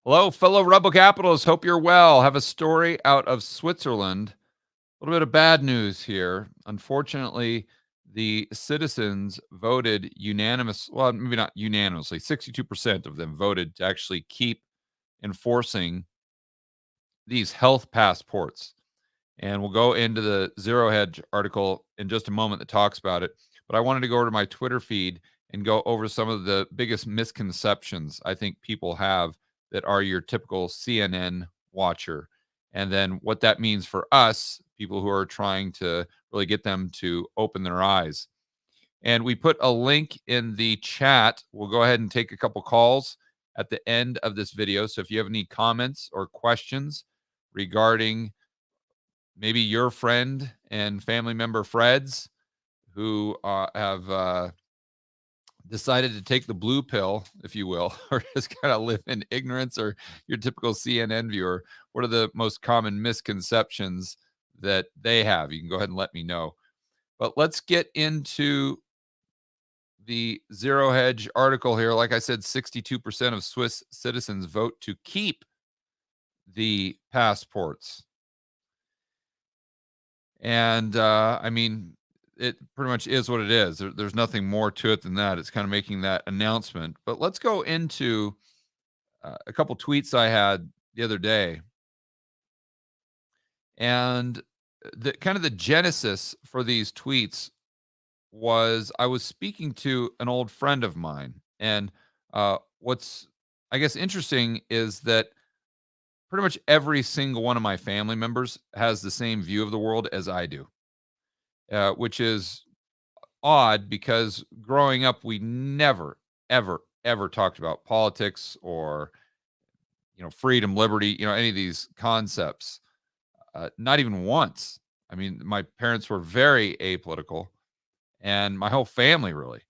Hello, fellow rebel capitalists. Hope you're well. Have a story out of Switzerland. A little bit of bad news here. Unfortunately, the citizens voted well, maybe not unanimously, 62% of them voted to actually keep enforcing these health passports. And we'll go into the Zero Hedge article in just a moment that talks about it. But I wanted to go over to my Twitter feed and go over some of the biggest misconceptions I think people have that are your typical CNN watcher. And then what that means for us, people who are trying to really get them to open their eyes. And we put a link in the chat. We'll go ahead and take a couple calls at the end of this video. So if you have any comments or questions regarding maybe your friend and family member Freds who have decided to take the blue pill, if you will, or just kind of live in ignorance, or your typical CNN viewer, what are the most common misconceptions that they have? You can go ahead and let me know. But let's get into the Zero Hedge article here. Like I said, 62% of Swiss citizens vote to keep the passports. And I mean, it pretty much is what it is. There's nothing more to it than that. It's kind of making that announcement. But let's go into a couple tweets I had the other day, and the kind of the genesis for these tweets was I was speaking to an old friend of mine, and what's I guess interesting is that pretty much every single one of my family members has the same view of the world as I do, which is odd because growing up, we never, ever, ever talked about politics or, freedom, liberty, any of these concepts. Not even once. I mean, my parents were very apolitical and my whole family really.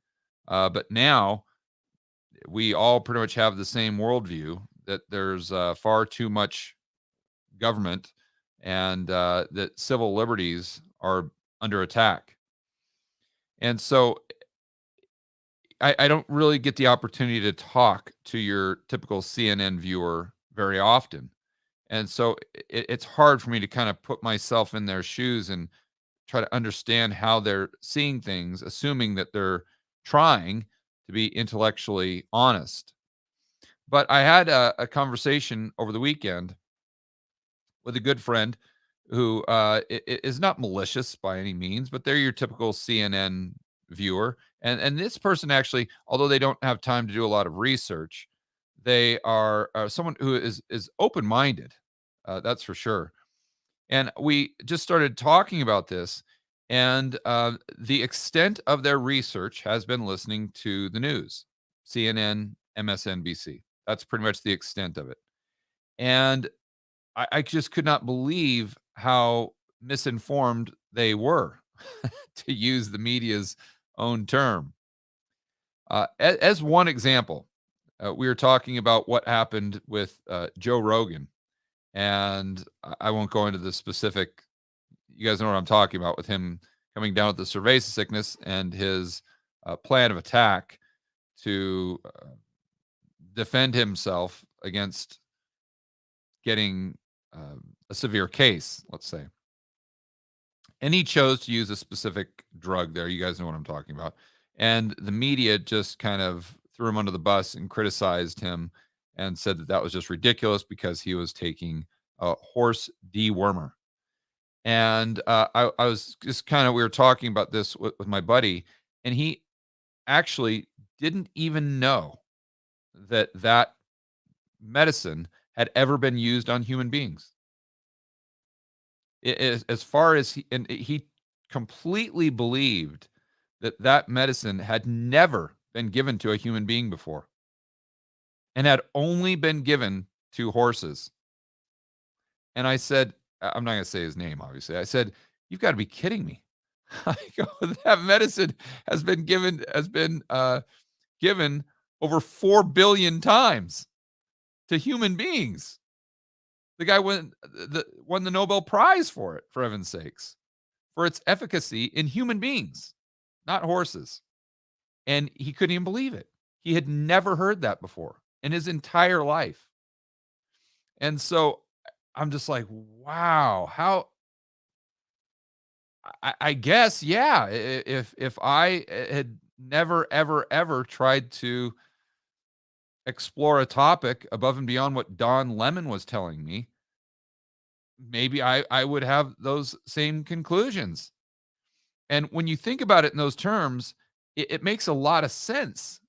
But now we all pretty much have the same worldview that there's far too much government and that civil liberties are under attack. And so I don't really get the opportunity to talk to your typical CNN viewer very often. And so it's hard for me to kind of put myself in their shoes and try to understand how they're seeing things, assuming that they're trying to be intellectually honest. But I had a conversation over the weekend with a good friend who is not malicious by any means, but they're your typical CNN viewer. And this person actually, although they don't have time to do a lot of research, they are someone who is open minded. That's for sure. And we just started talking about this, and the extent of their research has been listening to the news, CNN, MSNBC. That's pretty much the extent of it. And I just could not believe how misinformed they were, to use the media's own term. As one example, we were talking about what happened with Joe Rogan, and I won't go into the specific. You guys know what I'm talking about with him coming down with the cerveza sickness and his plan of attack to defend himself against getting a severe case, let's say. And he chose to use a specific drug there. You guys know what I'm talking about. And the media just kind of threw him under the bus and criticized him and said that that was just ridiculous because he was taking a horse dewormer. And I was just kind of, we were talking about this with my buddy, and he actually didn't even know that that medicine had ever been used on human beings. As far as he completely believed that that medicine had never been given to a human being before and had only been given to horses. And I said, I'm not going to say his name, obviously. I said, "You've got to be kidding me." I go, "That medicine has been given over 4 billion times to human beings. The guy won the Nobel Prize for it, for heaven's sakes, for its efficacy in human beings, not horses." And he couldn't even believe it. He had never heard that before in his entire life. And so I'm just like, wow, how I guess, yeah, if I had never, ever, ever tried to explore a topic above and beyond what Don Lemon was telling me, maybe I would have those same conclusions. And when you think about it in those terms, it makes a lot of sense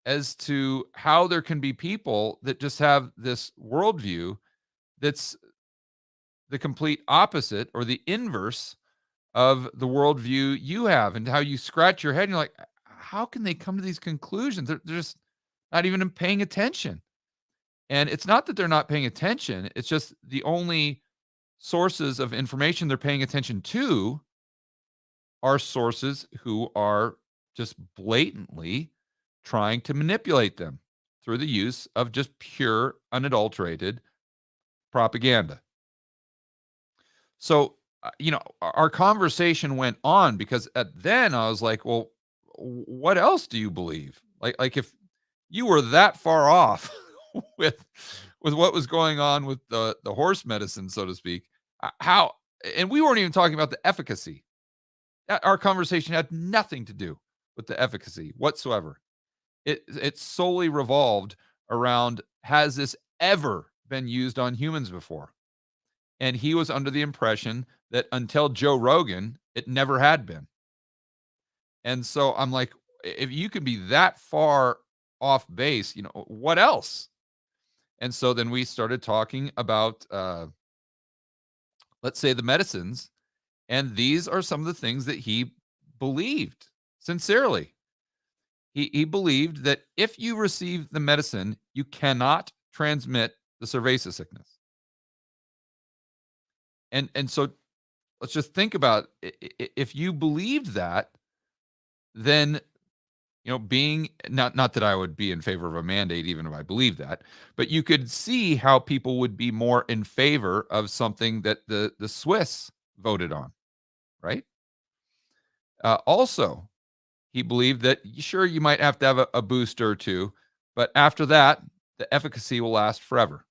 as to how there can be people that just have this worldview that's the complete opposite or the inverse of the worldview you have, and how you scratch your head and you're like, how can they come to these conclusions? They're just not even paying attention. And it's not that they're not paying attention, it's just the only sources of information they're paying attention to are sources who are just blatantly trying to manipulate them through the use of just pure, unadulterated propaganda. So, our conversation went on because at then I was like, "Well, what else do you believe?" Like if you were that far off with what was going on with the horse medicine, so to speak, how and we weren't even talking about the efficacy. Our conversation had nothing to do with the efficacy whatsoever. It solely revolved around, has this ever been used on humans before? And he was under the impression that until Joe Rogan, it never had been. And so I'm like, if you can be that far off base, what else? And so then we started talking about, let's say, the medicines. And these are some of the things that he believed sincerely. He believed that if you receive the medicine, you cannot transmit the cerveza sickness. And so let's just think about, if you believed that, then, being not that I would be in favor of a mandate even if I believe that, but you could see how people would be more in favor of something that the Swiss voted on, right? Also, he believed that sure, you might have to have a booster or two, but after that, the efficacy will last forever.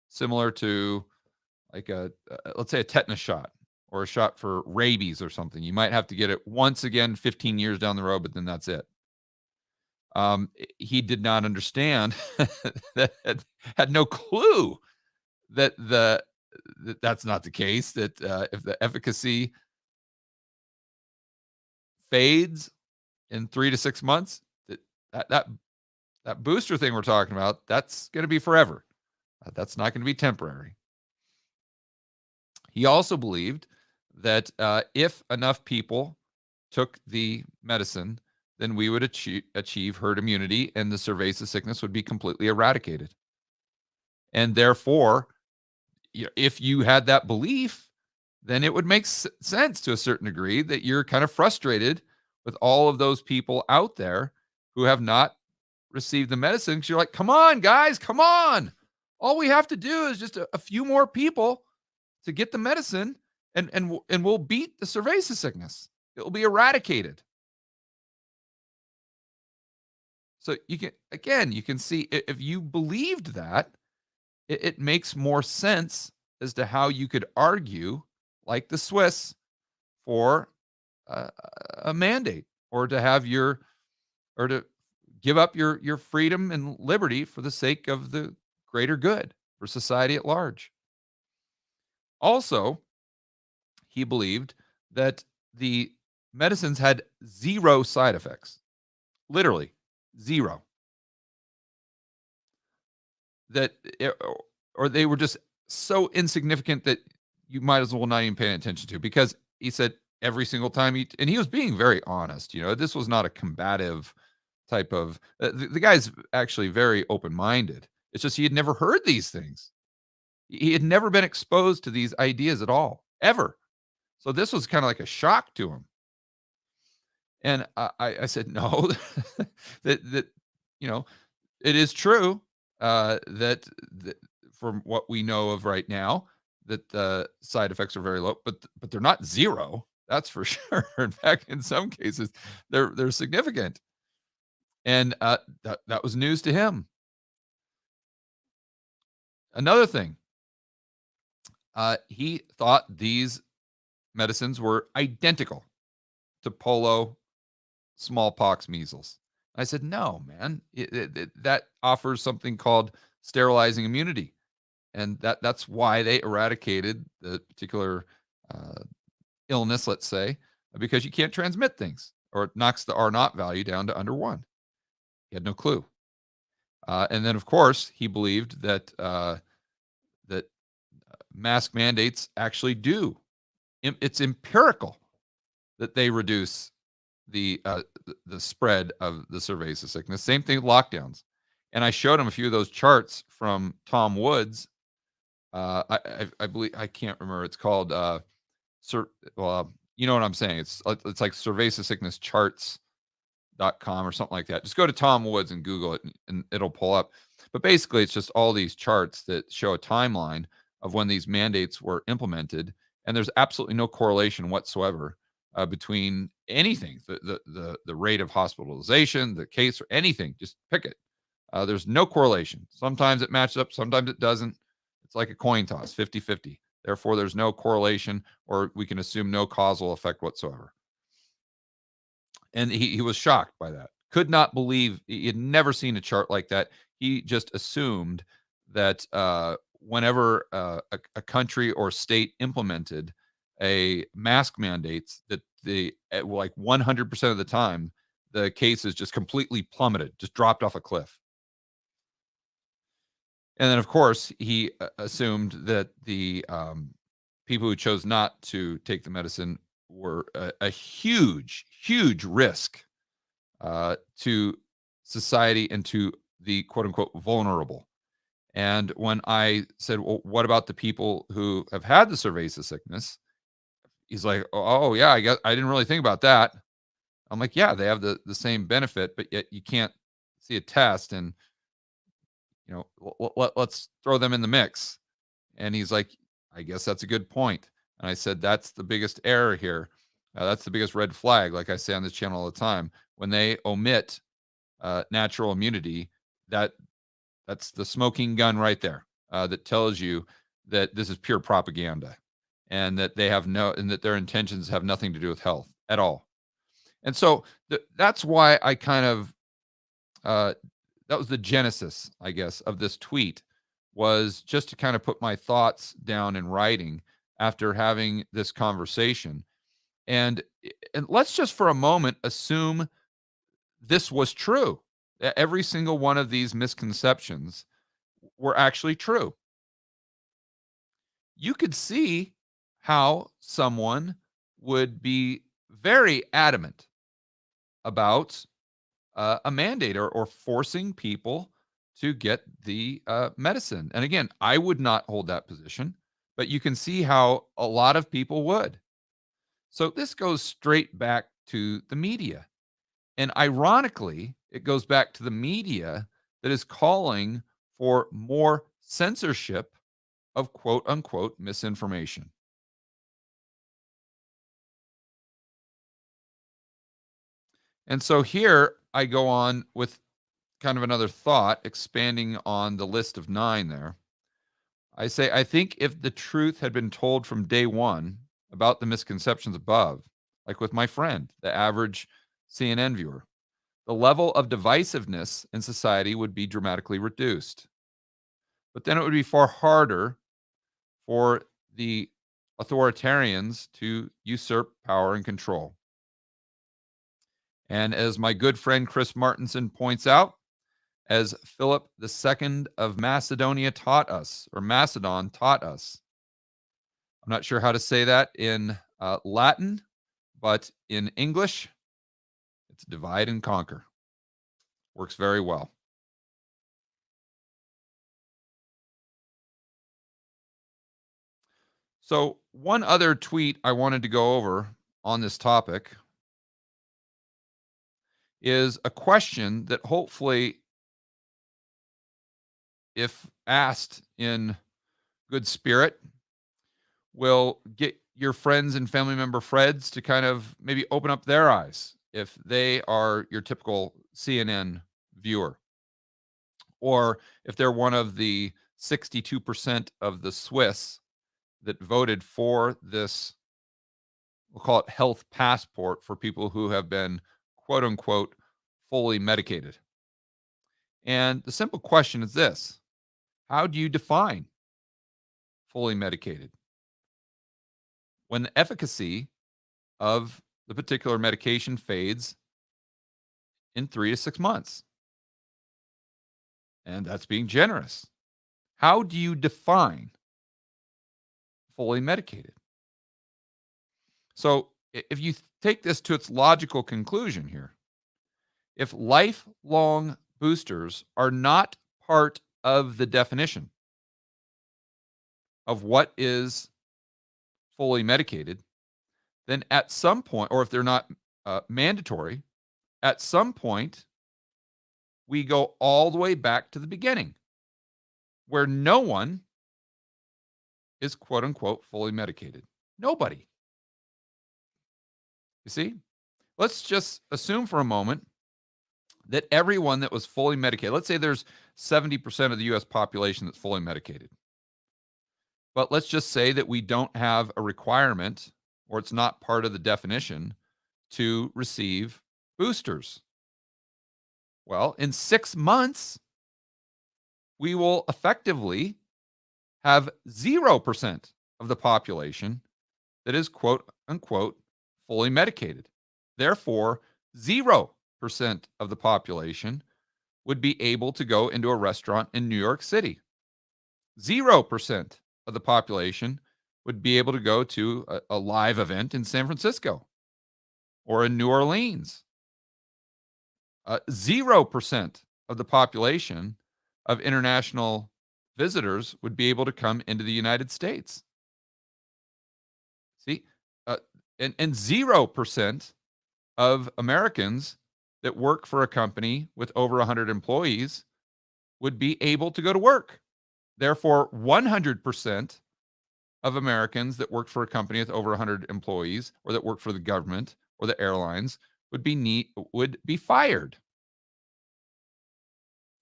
Similar to like let's say a tetanus shot or a shot for rabies or something. You might have to get it once again 15 years down the road, but then that's it. He did not understand that had no clue that that's not the case. That if the efficacy fades in 3 to 6 months, that that that booster thing we're talking about, that's going to be forever. That's not going to be temporary. He also believed that if enough people took the medicine, then we would achieve herd immunity and the cerveza sickness would be completely eradicated. And therefore, if you had that belief, then it would make sense to a certain degree that you're kind of frustrated with all of those people out there who have not received the medicine. 'Cause you're like, come on, guys, come on. All we have to do is just a few more people to get the medicine, and we'll beat the cerveza sickness. It will be eradicated. So you can see, if you believed that, it makes more sense as to how you could argue, like the Swiss, for a, a mandate, or to have your or to give up your freedom and liberty for the sake of the greater good for society at large. Also, he believed that the medicines had zero side effects, literally zero. That or they were just so insignificant that you might as well not even pay attention to, because he said every single time and he was being very honest, this was not a combative type of the guy's actually very open-minded. It's just he had never heard these things. He had never been exposed to these ideas at all, ever. So this was kind of like a shock to him. And I said, no, that you know, it is true, that from what we know of right now, that the side effects are very low, but they're not zero. That's for sure. In fact, in some cases, they're significant, and that was news to him. Another thing, he thought these medicines were identical to polio, smallpox, measles. I said, "No, man. That offers something called sterilizing immunity, and that's why they eradicated the particular uh, illness, let's say, because you can't transmit things, or it knocks the R naught value down to under one." He had no clue. And then, of course, he believed that that mask mandates actually do. It's empirical that they reduce the spread of the cerveza sickness. Same thing with lockdowns. And I showed him a few of those charts from Tom Woods. I believe I can't remember. It's called well, you know what I'm saying. It's like cerveza sickness charts.com or something like that. Just go to Tom Woods and Google it, and it'll pull up. But basically, it's just all these charts that show a timeline of when these mandates were implemented, and there's absolutely no correlation whatsoever between anything, the rate of hospitalization, the case, or anything. Just pick it. There's no correlation. Sometimes it matches up, sometimes it doesn't. It's like a coin toss, 50-50. Therefore, there's no correlation, or we can assume no causal effect whatsoever. And he was shocked by that. Could not believe he had never seen a chart like that. He just assumed that whenever a country or state implemented a mask mandates, that like 100% of the time the cases just completely plummeted, just dropped off a cliff. And then, of course, he assumed that the people who chose not to take the medicine were a huge, huge risk to society and to the quote unquote vulnerable. And when I said, "Well, what about the people who have had the cerveza sickness?" He's like, "Oh, yeah, I guess I didn't really think about that." I'm like, "Yeah, they have the same benefit, but yet you can't see a test, and let's throw them in the mix." And he's like, "I guess that's a good point." And I said, "That's the biggest error here. That's the biggest red flag, like I say on this channel all the time. When they omit natural immunity, that that's the smoking gun right there, that tells you that this is pure propaganda, and that their intentions have nothing to do with health at all." And so that's why I kind of uh, that was the genesis, I guess, of this tweet, was just to kind of put my thoughts down in writing after having this conversation. And and let's just for a moment assume this was true. Every single one of these misconceptions were actually true. You could see how someone would be very adamant about a mandate, or forcing people to get the medicine. And again, I would not hold that position, but you can see how a lot of people would. So this goes straight back to the media. And ironically, it goes back to the media that is calling for more censorship of quote unquote misinformation. And so here I go on with kind of another thought, expanding on the list of nine there. I say, I think if the truth had been told from day one about the misconceptions above, like with my friend, the average CNN viewer, the level of divisiveness in society would be dramatically reduced. But then it would be far harder for the authoritarians to usurp power and control. And as my good friend Chris Martenson points out, as Philip II of Macedonia taught us, or Macedon taught us. I'm not sure how to say that in Latin, but in English, it's divide and conquer. Works very well. So, one other tweet I wanted to go over on this topic is a question that hopefully, if asked in good spirit, will get your friends and family member Freds to kind of maybe open up their eyes if they are your typical CNN viewer, or if they're one of the 62% of the Swiss that voted for this, we'll call it health passport for people who have been quote unquote fully medicated. And the simple question is this: how do you define fully medicated? When the efficacy of the particular medication fades in 3 to 6 months. And that's being generous. How do you define fully medicated? So, if you take this to its logical conclusion here, if lifelong boosters are not part of the definition of what is fully medicated, then at some point, or if they're not mandatory, at some point, we go all the way back to the beginning where no one is quote unquote fully medicated. Nobody. You see? Let's just assume for a moment that everyone that was fully medicated, let's say there's 70% of the US population that's fully medicated. But let's just say that we don't have a requirement or it's not part of the definition to receive boosters. Well, in 6 months, we will effectively have 0% of the population that is quote unquote fully medicated. Therefore, 0% of the population would be able to go into a restaurant in New York City. 0% of the population would be able to go to a live event in San Francisco or in New Orleans. 0% of the population of international visitors would be able to come into the United States. See, and 0% of Americans that work for a company with over 100 employees would be able to go to work. Therefore, 100% of Americans that work for a company with over 100 employees or that work for the government or the airlines would be fired.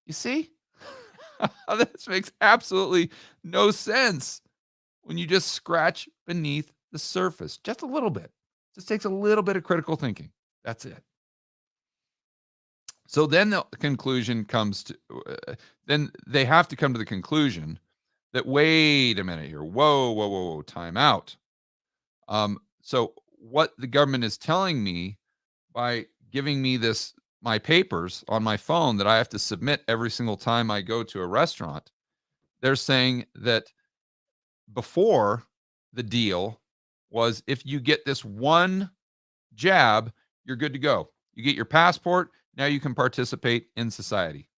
You see? This makes absolutely no sense when you just scratch beneath the surface just a little bit. Just takes a little bit of critical thinking. That's it. So then the conclusion comes to, then they have to come to the conclusion that, wait a minute here. Whoa, whoa, whoa, whoa, time out. So what the government is telling me by giving me my papers on my phone that I have to submit every single time I go to a restaurant, they're saying that before the deal was if you get this one jab, you're good to go. You get your passport, now you can participate in society.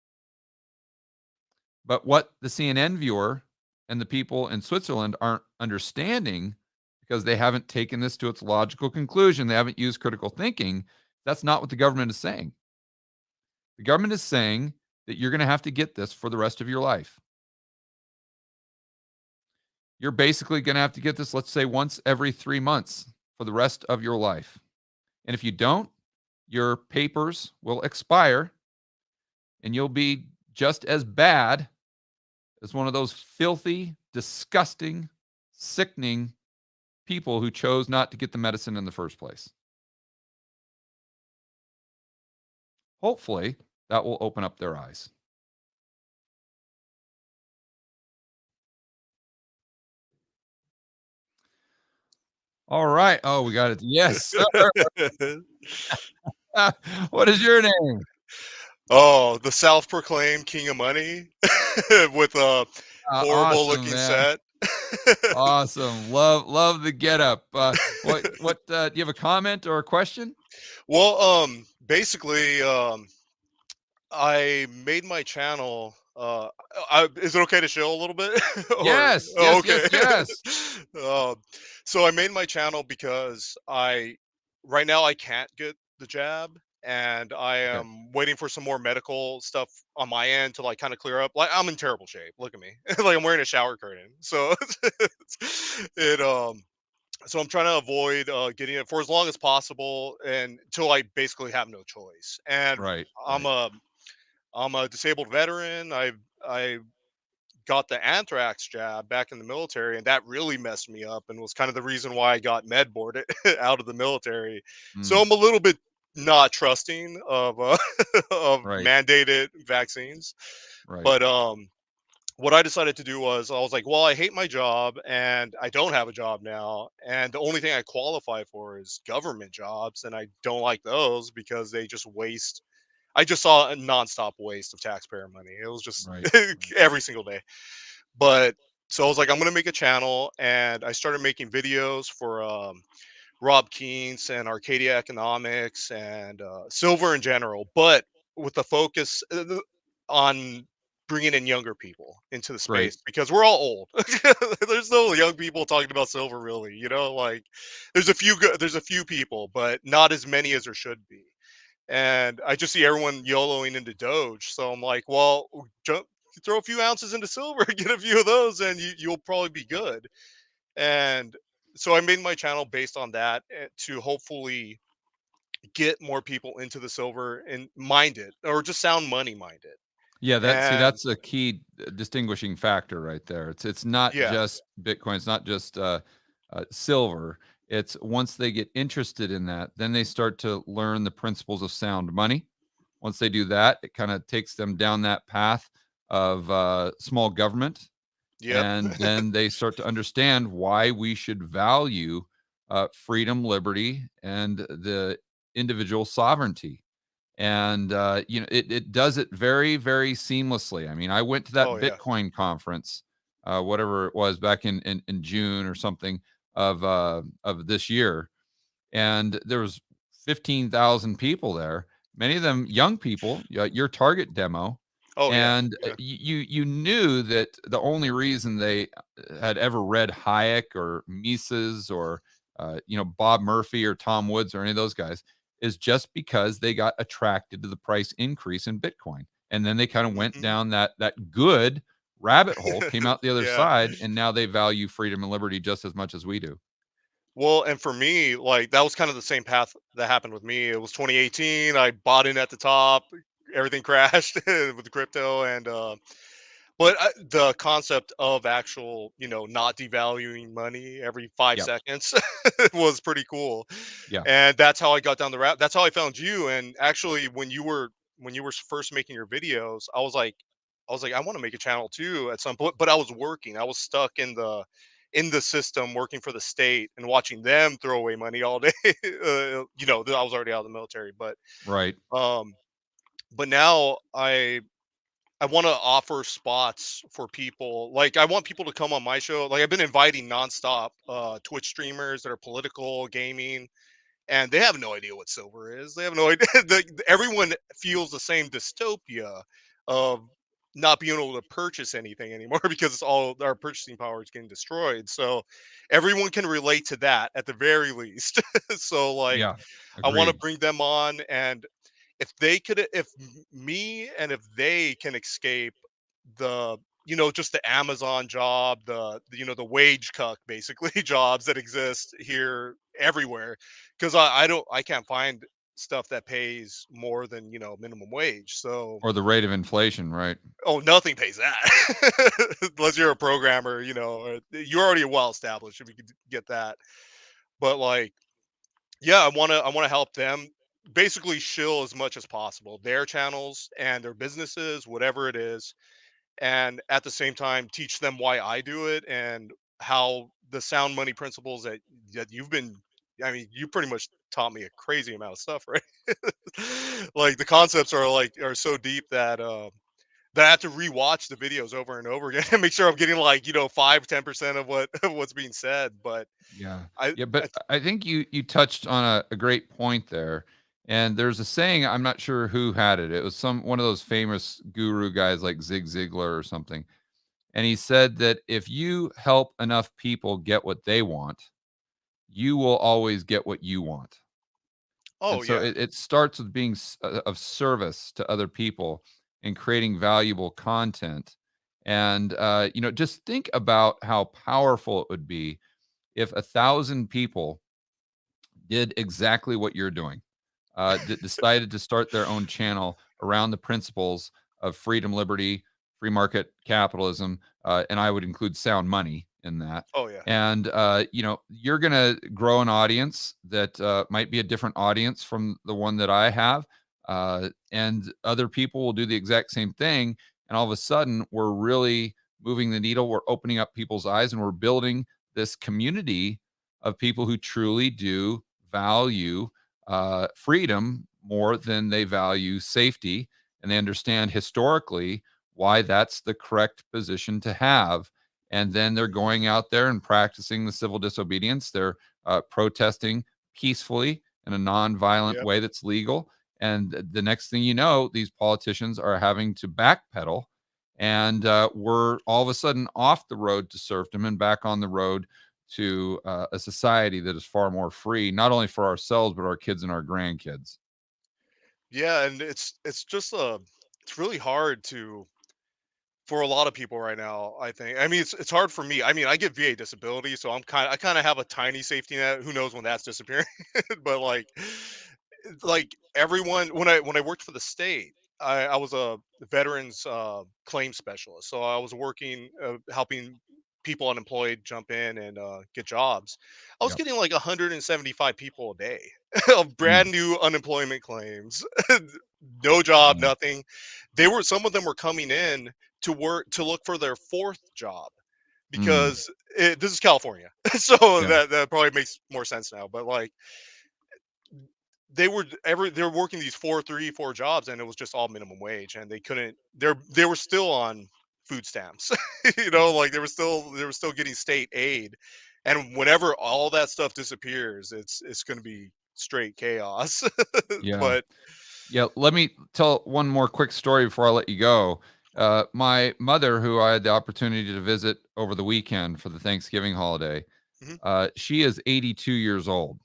But what the CNN viewer and the people in Switzerland aren't understanding, because they haven't taken this to its logical conclusion, they haven't used critical thinking, that's not what the government is saying. The government is saying that you're going to have to get this for the rest of your life. You're basically going to have to get this, let's say, once every 3 months for the rest of your life. And if you don't, your papers will expire and you'll be just as bad as one of those filthy, disgusting, sickening people who chose not to get the medicine in the first place. Hopefully, that will open up their eyes. All right. Oh, we got it. Yes, sir. What is your name? Oh, the self-proclaimed king of money with a horrible Awesome, looking man. set. Awesome. Love the getup. Do you have a comment or a question? Well, basically, I made my channel. Is it okay to show a little bit? Or Yes, oh, yes, okay. yes, yes. um, so I made my channel because right now I can't get the jab, and I Okay. am waiting for some more medical stuff on my end to like kind of clear up. Like I'm in terrible shape. Look at me. Like I'm wearing a shower curtain. So it so I'm trying to avoid getting it for as long as possible and until I basically have no choice. And Right, I'm right. a I'm a disabled veteran. I got the anthrax jab back in the military, and that really messed me up and was kind of the reason why I got med boarded out of the military. So Mm, I'm a little bit not trusting of of right, mandated vaccines. right, But what I decided to do was I was like, well, I hate my job and I don't have a job now. And the only thing I qualify for is government jobs. And I don't like those because they just waste. I just saw a nonstop waste of taxpayer money. It was just right, right, every single day. But so I was like, I'm going to make a channel. And I started making videos for Rob Keynes and Arcadia Economics and silver in general, but with the focus on bringing in younger people into the great. space because we're all old. There's no young people talking about silver, really. Like there's a few people, but not as many as there should be. And I just see everyone YOLOing into Doge. So I'm like, well, throw a few ounces into silver, get a few of those, and you'll probably be good. And so I made my channel based on that to hopefully get more people into the silver and mind it or just sound money mind it. Yeah, And that's a key distinguishing factor right there. It's not yeah, just Bitcoin, it's not just silver. It's once they get interested in that, then they start to learn the principles of sound money. Once they do that, it kind of takes them down that path of small government, yep. and then they start to understand why we should value freedom, liberty, and the individual sovereignty. And it does it very, very seamlessly. I mean, I went to Oh that yeah. Bitcoin conference, whatever it was back in June or something of this year, and there was 15,000 people there, many of them young people, your target demo. Oh yeah. And Yeah. you knew that the only reason they had ever read Hayek or Mises or Bob Murphy or Tom Woods or any of those guys is just because they got attracted to the price increase in Bitcoin, and then they kind of went Hmm. down that good rabbit hole, came out the other Yeah. side, and now they value freedom and liberty just as much as we do. Well, and for me, like that was kind of the same path that happened with me. It was 2018. I bought in at the top. Everything crashed with the crypto, and but the concept of actual, not devaluing money every five Yep. seconds was pretty cool. Yeah. And that's how I got down the route. That's how I found you. And actually, when you were first making your videos, I was like, I want to make a channel too at some point. But I was working. I was stuck in the system, working for the state and watching them throw away money all day. I was already out of the military, Right. um, but now I want to offer spots for people. Like I want people to come on my show. Like I've been inviting nonstop Twitch streamers that are political, gaming, and they have no idea what silver is. They have no idea. Everyone feels the same dystopia of not being able to purchase anything anymore because it's all our purchasing power is getting destroyed. So everyone can relate to that at the very least. So like Yeah. I want to Agreed. bring them on, and if me and if they can escape the just the Amazon job, the wage cuck basically jobs that exist here everywhere, because I can't find stuff that pays more than minimum wage. So Or the rate of inflation, right? oh, nothing pays that unless you're a programmer, or you're already well established if you could get that. But like, yeah, I want to help them basically shill as much as possible their channels and their businesses, whatever it is, and at the same time teach them why I do it and how the sound money principles that you've been. I mean, you pretty much taught me a crazy amount of stuff, right? Like the concepts are so deep that I have to rewatch the videos over and over again and make sure I'm getting like 5-10% of of what's being said. But Yeah. I, Yeah, I but I think you touched on a great point there. And there's a saying, I'm not sure who had it. It was one of those famous guru guys like Zig Ziglar or something. And he said that if you help enough people get what they want, you will always get what you want. And oh so yeah. it starts with being of service to other people and creating valuable content. And just think about how powerful it would be if 1,000 people did exactly what you're doing, decided to start their own channel around the principles of freedom, liberty, free market capitalism, and I would include sound money in that. Oh yeah. And you're going to grow an audience that might be a different audience from the one that I have, and other people will do the exact same thing. And all of a sudden, we're really moving the needle. We're opening up people's eyes, and we're building this community of people who truly do value freedom more than they value safety, and they understand historically why that's the correct position to have. And then they're going out there and practicing the civil disobedience. They're protesting peacefully in a nonviolent Yep. way that's legal. And the next thing you know, these politicians are having to backpedal, and we're all of a sudden off the road to serfdom and back on the road to a society that is far more free, not only for ourselves but our kids and our grandkids. Yeah, and it's just it's really hard to for a lot of people right now, I think. I mean, it's hard for me. I mean, I get VA disability, so I kind of have a tiny safety net. Who knows when that's disappearing? But like everyone when I worked for the state, I was a veterans claim specialist. So I was working helping people unemployed jump in and get jobs. I was Yep. getting like 175 people a day of Mm, brand new unemployment claims. No job, wow. nothing. They were some of them were coming in to work to look for their fourth job Mm, because this is California. So yeah. that probably makes more sense now. But like they were working these 4 jobs and it was just all minimum wage and they couldn't they were still on food stamps. Yeah. Like they were still getting state aid. And whenever all that stuff disappears, it's going to be straight chaos. Yeah. But Yeah, let me tell one more quick story before I let you go. My mother, who I had the opportunity to visit over the weekend for the Thanksgiving holiday, mhm. she is 82 years old.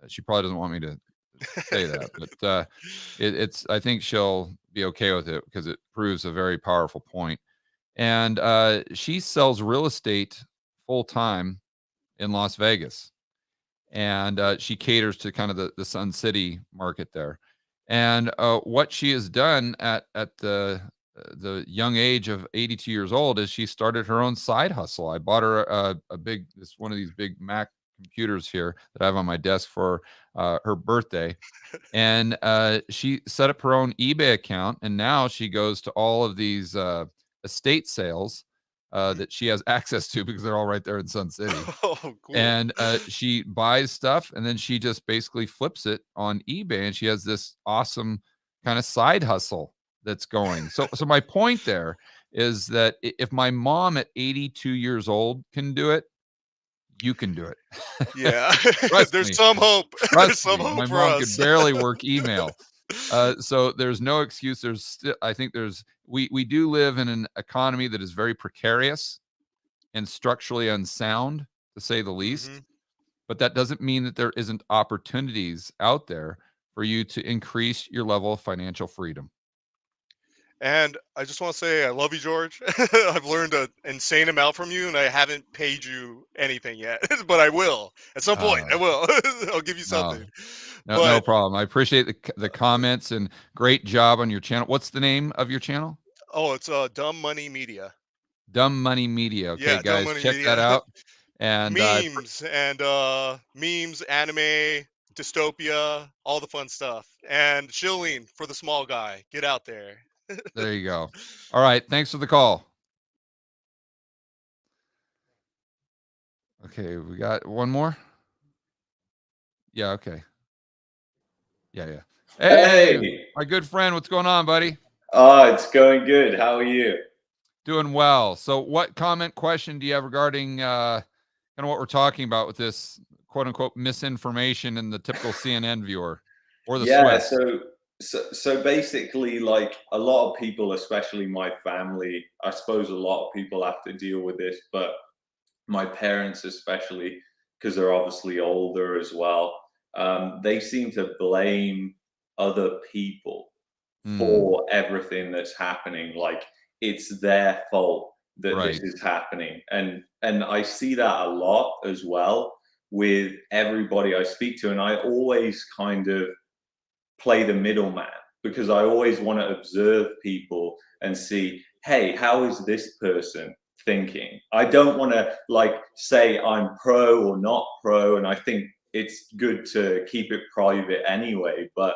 She probably doesn't want me to say that, but it's. I think she'll be okay with it because it proves a very powerful point. And she sells real estate full time in Las Vegas, and she caters to kind of the Sun City market there. And what she has done at the young age of 82 years old is she started her own side hustle. I bought her a big this one of these big Mac computers here that I have on my desk for her birthday, and she set up her own eBay account, and now she goes to all of these estate sales Mhm. that she has access to because they're all right there in Sun City, Oh, cool. and she buys stuff and then she just basically flips it on eBay, and she has this awesome kind of side hustle that's going. So my point there is that if my mom at 82 years old can do it, you can do it. Yeah. Trust There's me. some hope. There's Trust some me. hope My for mom could us. barely work email. So there's no excuse. There's still, I think there's we do live in an economy that is very precarious and structurally unsound, to say the least. Mhm. But that doesn't mean that there isn't opportunities out there for you to increase your level of financial freedom. And I just want to say I love you, George. I've learned an insane amount from you, and I haven't paid you anything yet, but I will at some point. Uh, I will. I'll give you no, something. no But problem. I appreciate the comments and great job on your channel. What's the name of your channel? oh, it's Dumb Money Media. Dumb Money Media. Okay, Yeah, Dumb guys, Money check that Media. out. And Memes, anime, dystopia, all the fun stuff, and shilling for the small guy. Get out there. there you go. All right, thanks for the call. Okay, we got one more. Yeah. Okay. Yeah. Yeah. Hey, Hey, my good friend, what's going on, buddy? it's going good. How are you? Doing well. So, what comment question do you have regarding kind of what we're talking about with this quote unquote misinformation in the typical CNN viewer or the Yeah, Swiss? so basically, like a lot of people, especially my family, I suppose a lot of people have to deal with this, but my parents especially, because they're obviously older as well, they seem to blame other people Mm, for everything that's happening. Like it's their fault that this right. is happening, and I see that a lot as well with everybody I speak to, and I always kind of play the middleman because I always want to observe people and see hey, how is this person thinking? I don't want to like say I'm pro or not pro, and I think it's good to keep it private anyway, but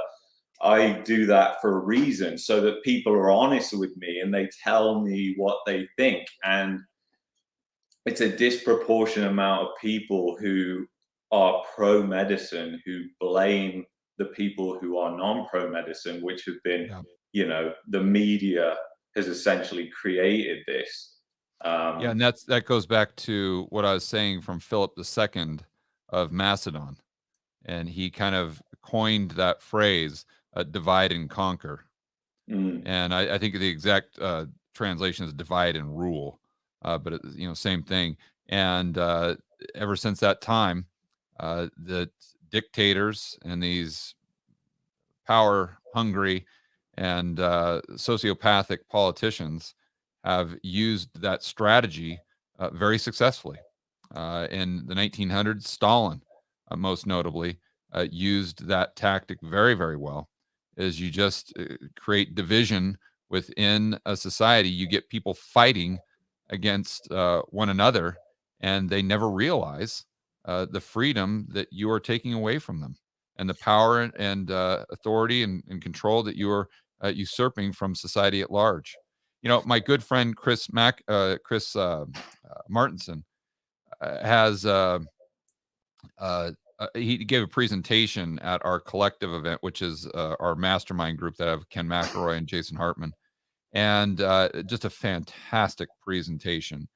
I do that for a reason so that people are honest with me and they tell me what they think. And it's a disproportionate amount of people who are pro medicine who blame the people who are non pro medicine, which have been, Yeah. the media has essentially created this. Yeah, and that goes back to what I was saying from Philip II of Macedon, and he kind of coined that phrase, "divide and conquer." mm, And I think the exact translation is "divide and rule," but same thing. And ever since that time, the dictators and these power hungry and sociopathic politicians have used that strategy very successfully. In the 1900s, Stalin, most notably, used that tactic very, very well. Is you just create division within a society, you get people fighting against one another, and they never realize the freedom that you are taking away from them, and the power and authority and control that you are usurping from society at large. My good friend Chris Martinson has he gave a presentation at our collective event, which is our mastermind group that have Ken McElroy and Jason Hartman, and just a fantastic presentation.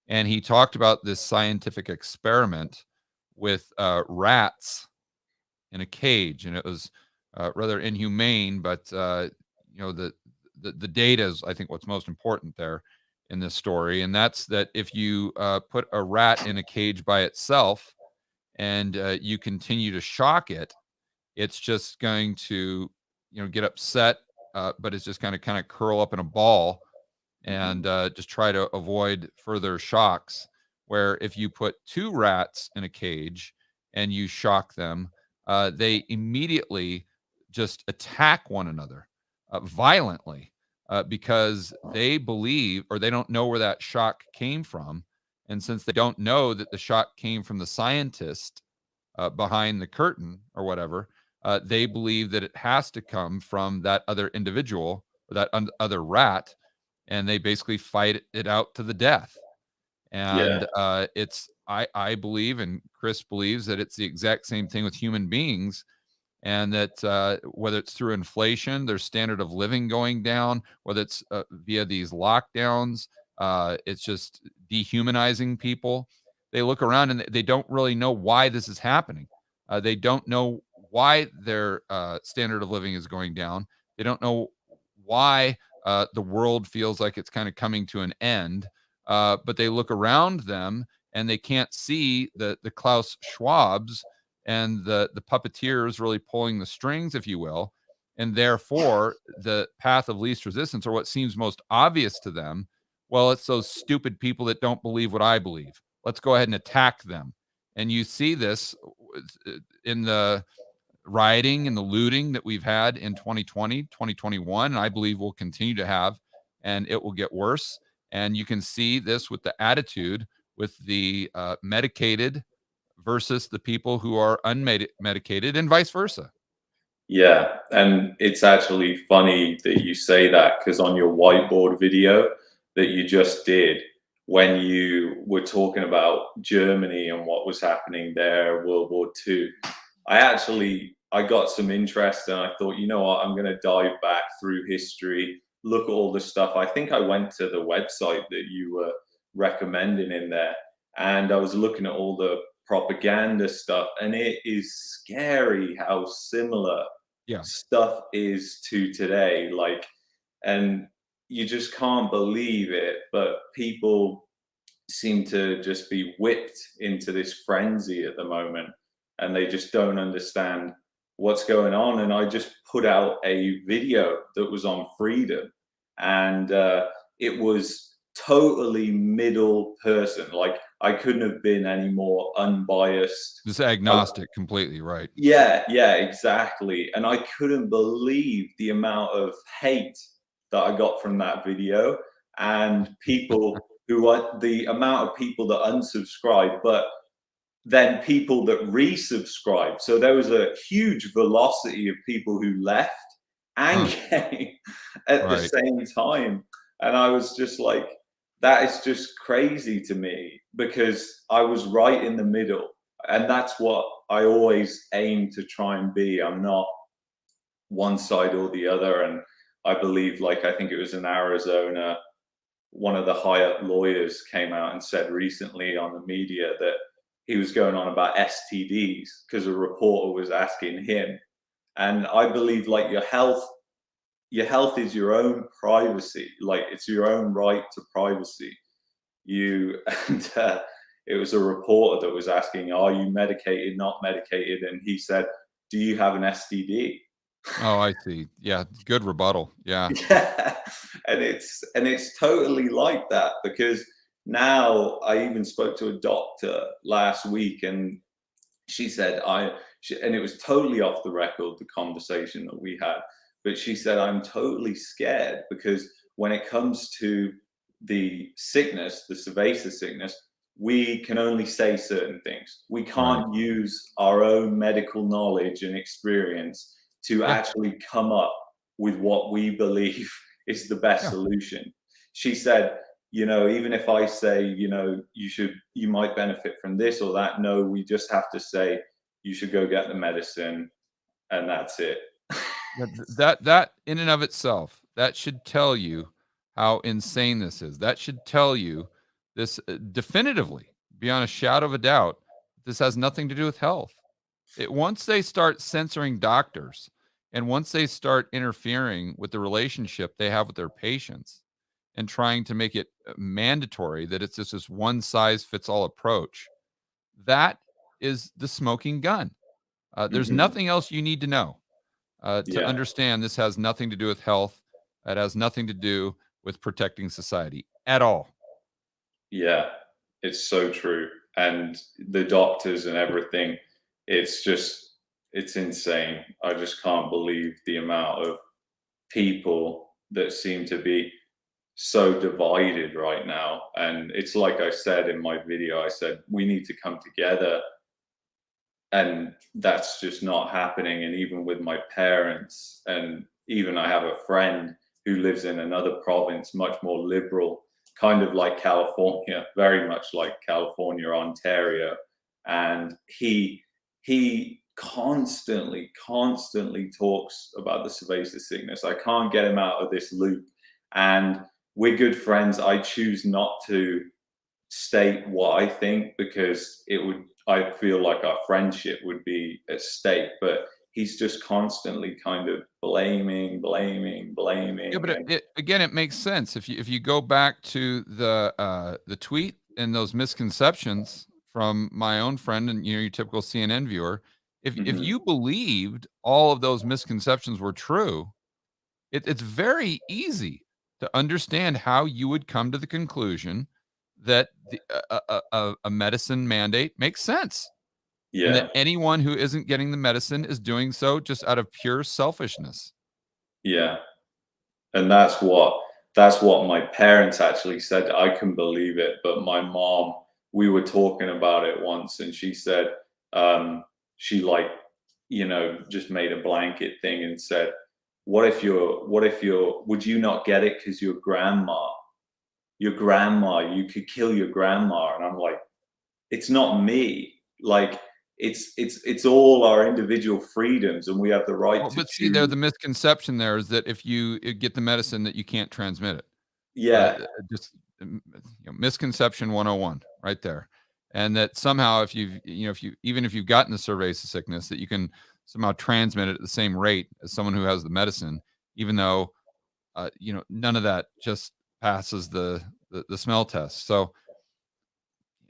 And he talked about this scientific experiment with rats in a cage, and it was rather inhumane. But the data is, I think, what's most important there in this story, and that's that if you put a rat in a cage by itself and you continue to shock it, it's just going to get upset, but it's just going to kind of curl up in a ball and just try to avoid further shocks. Where if you put two rats in a cage and you shock them, they immediately just attack one another violently because they believe or they don't know where that shock came from. And since they don't know that the shock came from the scientist behind the curtain or whatever, they believe that it has to come from that other individual or that other rat, and they basically fight it out to the death. yeah, And I believe, and Chris believes, that it's the exact same thing with human beings, and that whether it's through inflation, their standard of living going down, whether it's via these lockdowns, it's just dehumanizing people. They look around and they don't really know why this is happening. They don't know why their standard of living is going down. They don't know why the world feels like it's kind of coming to an end. But they look around them and they can't see the Klaus Schwabs and the puppeteers really pulling the strings, if you will. And therefore, the path of least resistance, or what seems most obvious to them, well, it's those stupid people that don't believe what I believe. Let's go ahead and attack them. And you see this in the rioting and the looting that we've had in 2020, 2021, and I believe we'll continue to have, and it will get worse. And you can see this with the attitude with the medicated versus the people who are unmedicated, and vice versa. yeah. And it's actually funny that you say that because on your whiteboard video that you just did, when you were talking about Germany and what was happening there, World War II, I got some interest and I thought, you know what, I'm going to dive back through history, look at all the stuff. I think I went to the website that you were recommending in there, and I was looking at all the propaganda stuff, and it is scary how similar Yeah. stuff is to today. Like, and you just can't believe it, but people seem to just be whipped into this frenzy at the moment, and they just don't understand what's going on. And I just put out a video that was on freedom, and it was totally middle person. Like, I couldn't have been any more unbiased. Just agnostic, completely right. Yeah, exactly. And I couldn't believe the amount of hate that I got from that video. and people who are the amount of people that unsubscribe, but then people that resubscribe. So there was a huge velocity of people who left and came at the Right. same time. And I was just like, that is just crazy to me because I was right in the middle. And that's what I always aim to try and be. I'm not one side or the other. And I believe, like, I think it was in Arizona, one of the high up lawyers came out and said recently on the media that he was going on about STDs because a reporter was asking him. And I believe, like, your health is your own privacy. Like, it's your own right to privacy. You and it was a reporter that was asking, "Are you medicated? Not medicated?" And he said, "Do you have an STD?" Oh, I see. Yeah, good rebuttal. Yeah. Yeah, and it's totally like that because now I even spoke to a doctor last week, and she said and it was totally off the record, the conversation that we had, but she said, I'm totally scared because when it comes to the sickness, the Cerveza sickness, we can only say certain things. We Right. can't use our own medical knowledge and experience to Yeah. actually come up with what we believe is the best Yeah. solution. She said, even if I say, you might benefit from this or that, no, we just have to say you should go get the medicine, and that's it. That in and of itself, that should tell you how insane this is. That should tell you this definitively, beyond a shadow of a doubt, this has nothing to do with health. Once they start censoring doctors and once they start interfering with the relationship they have with their patients and trying to make it mandatory that it's just this one size fits all approach, that is the smoking gun. There's Hmm. nothing else you need to know to Yeah, understand this has nothing to do with health. It has nothing to do with protecting society at all. yeah, it's so true. And the doctors and everything, it's insane. I just can't believe the amount of people that seem to be so divided right now. And it's like I said in my video, I said we need to come together, and that's just not happening. And even with my parents, and even I have a friend who lives in another province, much more liberal, kind of like California, very much like California, Ontario, and he constantly talks about the Cerveza sickness. I can't get him out of this loop, and we're good friends. I choose not to state what I think because I feel like our friendship would be at stake. But he's just constantly kind of Yeah, blaming, but and again, it makes sense if you go back to the tweet and those misconceptions from my own friend and your typical CNN viewer. If mhm, you believed all of those misconceptions were true, it's very easy to understand how you would come to the conclusion that a medicine mandate makes sense, and that yeah, anyone who isn't getting the medicine is doing so just out of pure selfishness. yeah. And that's what my parents actually said. I can believe it, but my mom, we were talking about it once, and she said, she, like, just made a blanket thing and said, would you not get it because your grandma, you could kill your grandma? And I'm like, it's not me. Like, it's all our individual freedoms, and we have the right Well, to but see, there choose. the misconception there is that if you get the medicine that you can't transmit it. Yeah, Just, misconception 101 right there. And that somehow if you've gotten the Cerveza sickness, that you can somehow transmit it at the same rate as someone who has the medicine, even though, none of that just passes the smell test. So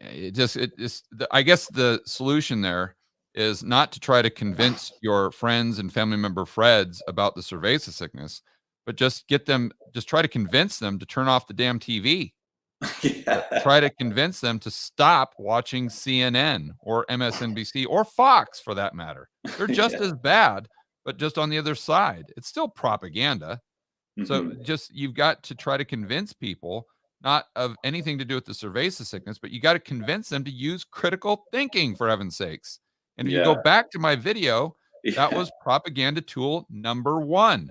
I guess the solution there is not to try to convince your friends and family member Freds about the Cerveza sickness, but just try to convince them to turn off the damn TV. yeah, Try to convince them to stop watching CNN or MSNBC or Fox for that matter. They're just yeah, as bad, but just on the other side. It's still propaganda. So Mhm. just you've got to try to convince people, not of anything to do with the cerveza sickness, but you got to convince them to use critical thinking, for heaven's sakes. And if you go Yeah. back to my video, that Yeah. was propaganda tool number one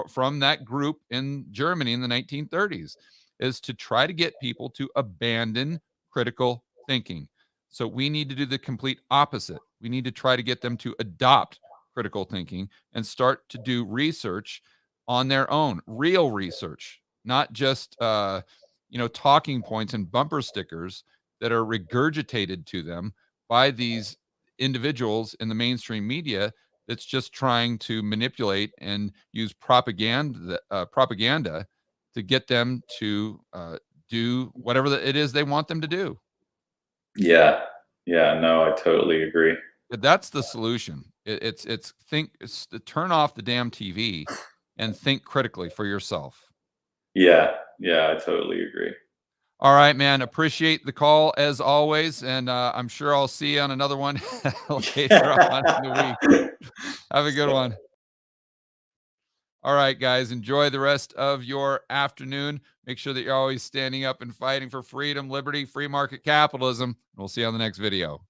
from that group in Germany in the 1930s, is to try to get people to abandon critical thinking. So we need to do the complete opposite. We need to try to get them to adopt critical thinking and start to do research on their own, real research, not just talking points and bumper stickers that are regurgitated to them by these individuals in the mainstream media that's just trying to manipulate and use propaganda to get them to do whatever it is they want them to do. Yeah. Yeah. No, I totally agree. But that's the solution. It's to turn off the damn TV and think critically for yourself. Yeah. Yeah, I totally agree. All right, man. Appreciate the call as always, and I'm sure I'll see you on another one later on in the week. Have a good one. All right, guys. Enjoy the rest of your afternoon. Make sure that you're always standing up and fighting for freedom, liberty, free market capitalism. We'll see you on the next video.